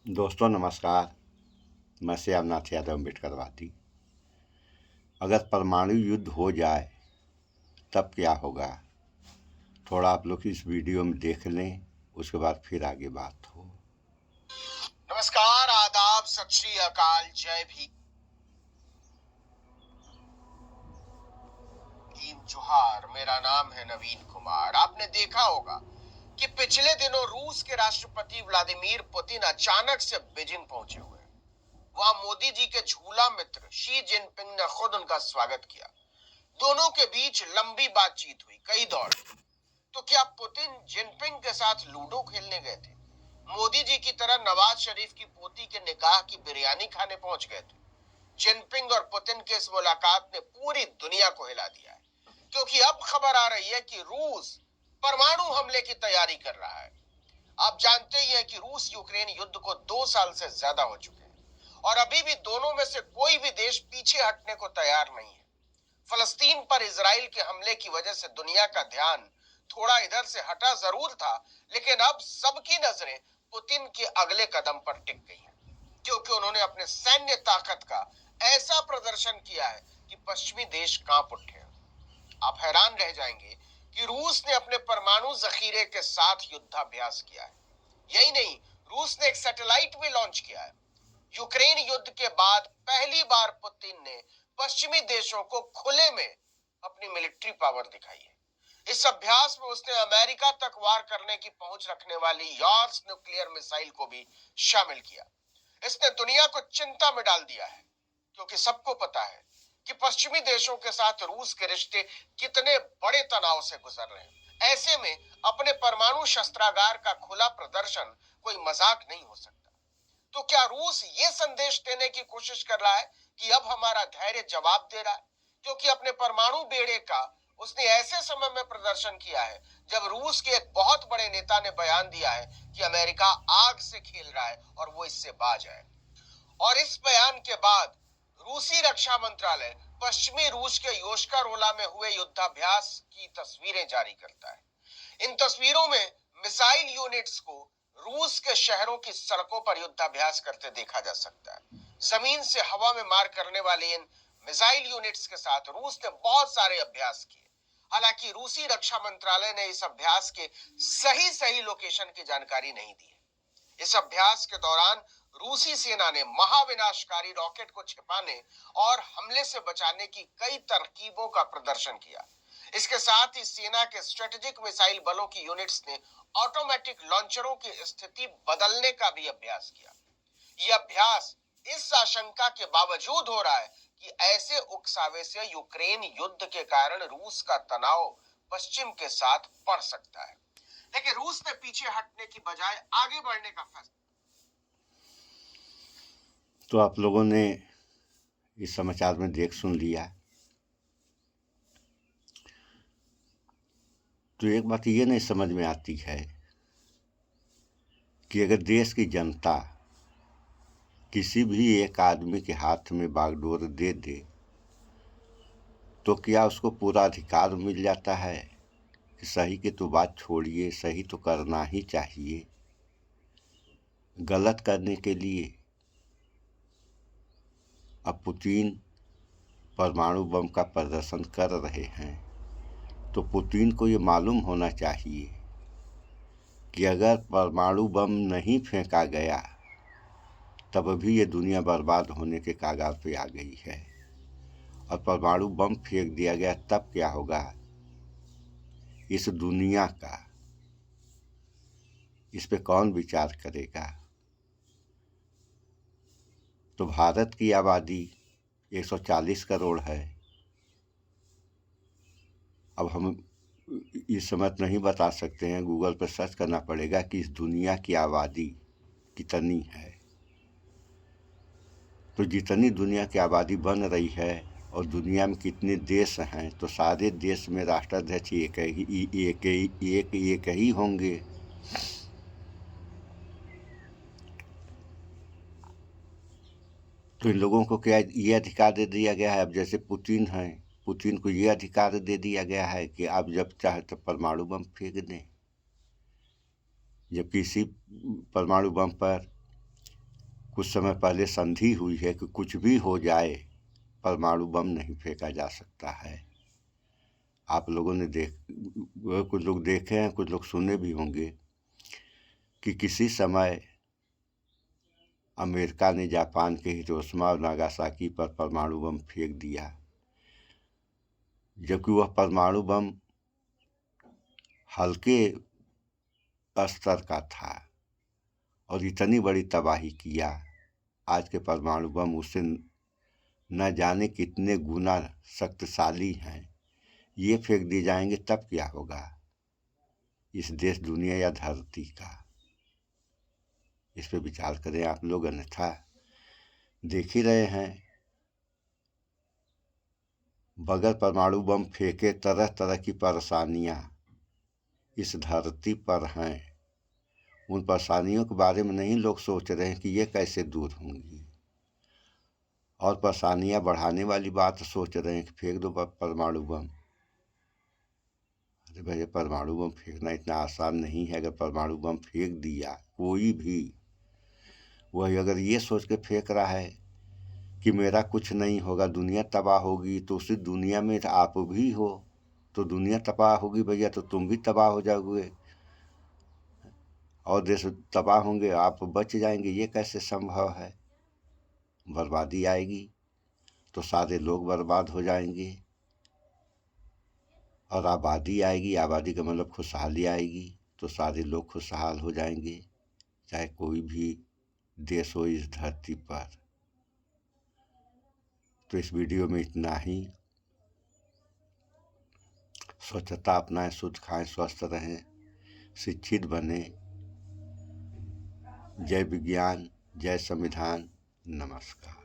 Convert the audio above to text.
दोस्तों नमस्कार। मैं श्यामनाथ यादव अम्बेडकरवादी। अगर परमाणु युद्ध हो जाए तब क्या होगा, थोड़ा आप लोग इस वीडियो में देख लें, उसके बाद फिर आगे बात हो। नमस्कार, आदाब, सत श्री अकाल, जय भीम, जोहार। मेरा नाम है नवीन कुमार। आपने देखा होगा कि पिछले दिनों रूस के राष्ट्रपति व्लादिमीर पुतिन अचानक से बीजिंग पहुंचे हुए हैं। वहां मोदी जी के झूला मित्र शी जिनपिंग ने खुद उनका स्वागत किया। दोनों के बीच लंबी बातचीत हुई, कई दौड़। तो क्या पुतिन जिनपिंग के साथ लूडो खेलने गए थे? मोदी जी की तरह नवाज शरीफ की पोती के निकाह की बिरयानी खाने पहुंच गए थे? जिनपिंग और पुतिन की इस मुलाकात ने पूरी दुनिया को हिला दिया है, क्योंकि अब खबर आ रही है कि रूस परमाणु हमले की तैयारी कर रहा है। आप जानते ही हैं कि रूस यूक्रेन युद्ध को 2 साल से ज्यादा हो चुके हैं और अभी भी दोनों में से कोई भी देश पीछे हटने को तैयार नहीं है। फलस्तीन पर इजराइल के हमले की वजह से दुनिया का ध्यान थोड़ा इधर से हटा जरूर था, लेकिन अब सबकी नजरें पुतिन के अगले कदम पर टिक गई हैं, क्योंकि उन्होंने अपने सैन्य ताकत का ऐसा प्रदर्शन किया है कि पश्चिमी देश कांप उठे। आप हैरान रह जाएंगे कि रूस ने अपने परमाणु जखीरे के साथ युद्धाभ्यास किया है। यही नहीं, रूस ने एक सैटेलाइट भी लॉन्च किया है। यूक्रेन युद्ध के बाद पहली बार पुतिन ने पश्चिमी देशों को खुले में अपनी मिलिट्री पावर दिखाई है। इस अभ्यास में उसने अमेरिका तक वार करने की पहुंच रखने वाली यार्स न्यूक्लियर मिसाइल को भी शामिल किया। इसने दुनिया को चिंता में डाल दिया है, क्योंकि सबको पता है कि पश्चिमी देशों के साथ रूस के रिश्ते कितने बड़े तनाव से गुजर रहे हैं। ऐसे में अपने परमाणु शस्त्रागार का खुला प्रदर्शन कोई मजाक नहीं हो सकता। तो क्या रूस ये संदेश देने की कोशिश कर रहा है कि अब हमारा धैर्य जवाब दे रहा है? क्योंकि अपने परमाणु बेड़े का उसने ऐसे समय में प्रदर्शन किया है जब रूस के एक बहुत बड़े नेता ने बयान दिया है कि अमेरिका आग से खेल रहा है और वो इससे बाज आए। और इस बयान के बाद रूसी रक्षा मंत्रालय पश्चिमी रूस के योशकारोला में हुए युद्धाभ्यास की तस्वीरें जारी करता है। इन तस्वीरों में मिसाइल यूनिट्स को रूस के शहरों की सड़कों पर युद्धाभ्यास करते देखा जा सकता है। जमीन से हवा में मार करने वाले इन मिसाइल यूनिट्स के साथ रूस ने बहुत सारे अभ्यास किए। हालांकि रूसी रक्षा मंत्रालय ने इस अभ्यास के सही लोकेशन की जानकारी नहीं दी है। इस अभ्यास के दौरान रूसी सेना ने महाविनाशकारी रॉकेट को छिपाने और हमले से बचाने की कई तरकीबों का प्रदर्शन किया। इसके साथ ही सेना के स्ट्रेटेजिक मिसाइल बलों की यूनिट्स ने ऑटोमेटिक लॉन्चरों की स्थिति बदलने का भी अभ्यास किया। यह अभ्यास इस आशंका के बावजूद हो रहा है कि ऐसे उकसावे से यूक्रेन युद्ध के कारण रूस का तनाव पश्चिम के साथ बढ़ सकता है। लेकिन रूस ने पीछे हटने की बजाय आगे बढ़ने का फैसला। तो आप लोगों ने इस समाचार में देख सुन लिया। तो एक बात ये नहीं समझ में आती है कि अगर देश की जनता किसी भी एक आदमी के हाथ में बागडोर दे दे तो क्या उसको पूरा अधिकार मिल जाता है कि सही की तो बात छोड़िए, सही तो करना ही चाहिए, गलत करने के लिए अब पुतिन परमाणु बम का प्रदर्शन कर रहे हैं। तो पुतिन को ये मालूम होना चाहिए कि अगर परमाणु बम नहीं फेंका गया तब भी ये दुनिया बर्बाद होने के कगार पे आ गई है, और परमाणु बम फेंक दिया गया तब क्या होगा इस दुनिया का, इस पे कौन विचार करेगा। तो भारत की आबादी 140 करोड़ है। अब हम इस समय नहीं बता सकते हैं, गूगल पर सर्च करना पड़ेगा कि इस दुनिया की आबादी कितनी है। तो जितनी दुनिया की आबादी बन रही है और दुनिया में कितने देश हैं, तो सारे देश में राष्ट्राध्यक्ष एक ही होंगे। तो इन लोगों को क्या ये अधिकार दे दिया गया है? अब जैसे पुतिन हैं, पुतिन को ये अधिकार दे दिया गया है कि आप जब चाहे तब परमाणु बम फेंक दें, जब किसी परमाणु बम पर कुछ समय पहले संधि हुई है कि कुछ भी हो जाए परमाणु बम नहीं फेंका जा सकता है। आप लोगों ने कुछ लोग देखे हैं, कुछ लोग सुने भी होंगे कि किसी समय अमेरिका ने जापान के हिरोशिमा और नागासाकी पर परमाणु बम फेंक दिया, जबकि वह परमाणु बम हल्के स्तर का था और इतनी बड़ी तबाही किया। आज के परमाणु बम उससे न जाने कितने गुना शक्तिशाली हैं। ये फेंक दिए जाएंगे तब क्या होगा इस देश, दुनिया या धरती का? इस पे विचार करें आप लोग, अन्यथा देख ही रहे हैं बगैर परमाणु बम फेंके तरह तरह की परेशानियां इस धरती पर हैं। उन परेशानियों के बारे में नहीं लोग सोच रहे हैं कि ये कैसे दूर होंगी, और परेशानियां बढ़ाने वाली बात सोच रहे हैं कि फेंक दो परमाणु बम। अरे भाई, परमाणु बम फेंकना इतना आसान नहीं है। अगर परमाणु बम फेंक दिया कोई भी, वही अगर ये सोच के फेंक रहा है कि मेरा कुछ नहीं होगा, दुनिया तबाह होगी, तो उसी दुनिया में आप भी हो, तो दुनिया तबाह होगी भैया, तो तुम भी तबाह हो जाओगे और देश तबाह होंगे, आप बच जाएंगे। ये कैसे संभव है? बर्बादी आएगी तो सारे लोग बर्बाद हो जाएंगे, और आबादी आएगी, आबादी का मतलब खुशहाली आएगी, तो सारे लोग खुशहाल हो जाएंगे, चाहे कोई भी देश हो इस धरती पर। तो इस वीडियो में इतना ही। स्वच्छता अपनाएं, शुद्ध खाएं, स्वस्थ रहें, शिक्षित बने। जय विज्ञान, जय संविधान, नमस्कार।